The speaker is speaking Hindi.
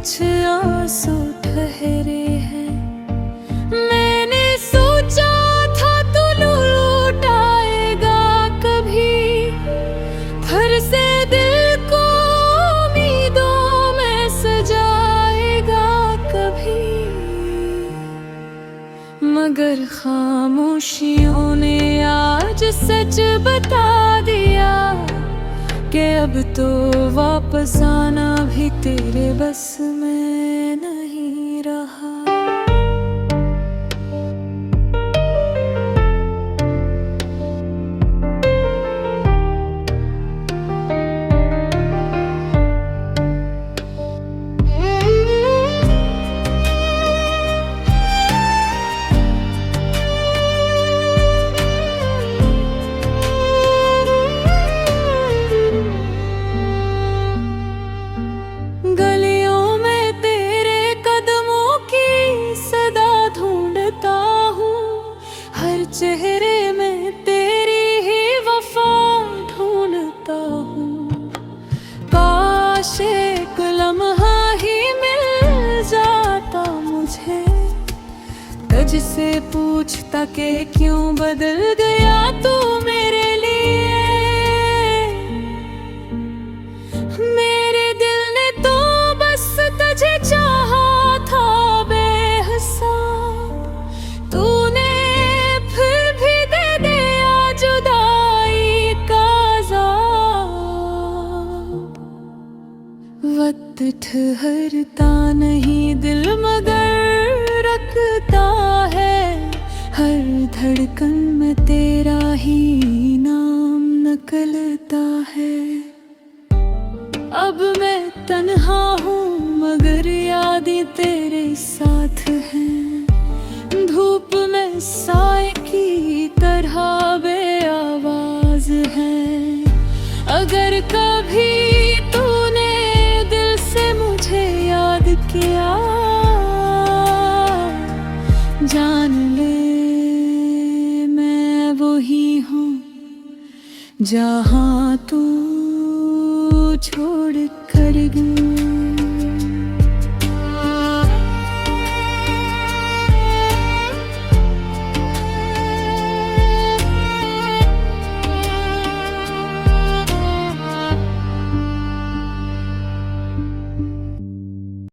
कुछ आंसू ठहरे हैं। मैंने सोचा था तू लौट आएगा कभी, फिर से दिल को उम्मीदों में सजाएगा कभी। मगर खामोशियों ने आज सच बता दिया कि अब तो वापस आना भी तेरे बस में नहीं रहा। गलियों में तेरे कदमों की सदा ढूंढता हूँ, हर चेहरे में तेरी ही वफा ढूंढता हूँ। काश एक लम्हा ही मिल जाता मुझे, तुझसे पूछता कि क्यों बदल गया तू मेरे लिए। मेरे दिल ने तो बस तुझे चाहा था बेहिसाब, तूने फिर भी दे दिया जुदाई का अज़ाब। वक्त ठहरता नहीं दिल मगर रखता है, हर धड़कन में तेरा ही नाम निकलता है। अब मैं तन्हा हूँ मगर यादें तेरे साथ हैं। धूप में साए की तरह बेआवाज है। अगर कभी तूने दिल से मुझे याद किया, जान ले मैं वही हूँ जहाँ तू छोड़ कर गया।